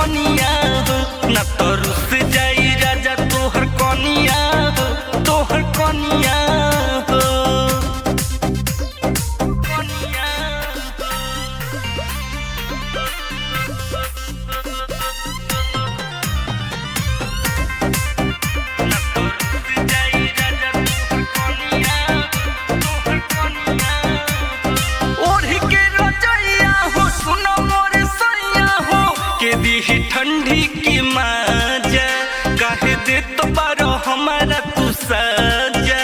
कनिया हो, ना तो रुस जाई राजा तोहर कनिया हो, तोहर कनिया हो। ठंडी की माजा काहे दे तो बारो हमारा तू साजा,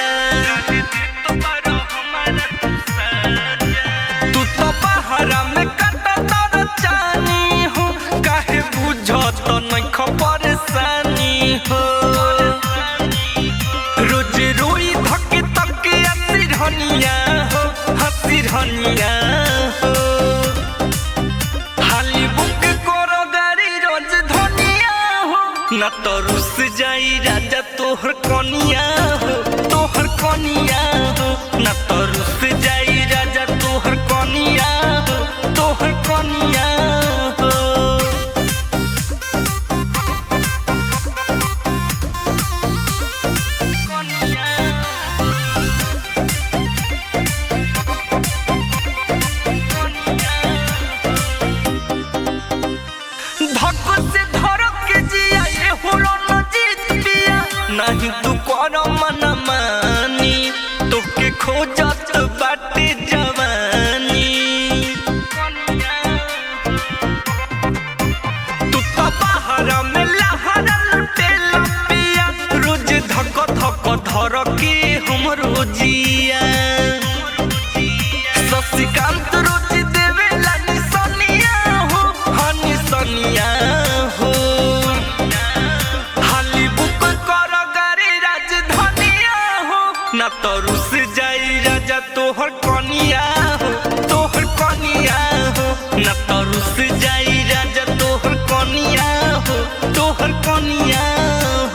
तू तो बहरा में कटा तारा चानी हो, काहे बुझो तो नहीं परेशानी हो। रोज रोई धके तके सिरहनिया हो, सिरहनिया हो। ना तो रुस जाई राजा तोहर कनिया हो, तोहर कनिया हो। ना तो रुस जाई राजा तोहर कनिया हो, तोहर कनिया हो। नहीं तू करो मन मानी, तोके खोजत बाटे जवानी। तू तो बाहर में लहरा लुटेला पिया, रोज धक धक धर के हमरो जिया। शशिकांत रोज देवेला निसनिया हो, निसनिया हो। ना तो रुस जाई राजा तोहर कनिया हो, तोहर कनिया हो। ना तो रुस जाई राजा तोहर कनिया हो, तोहर कनिया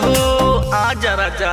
हो। आजा राजा।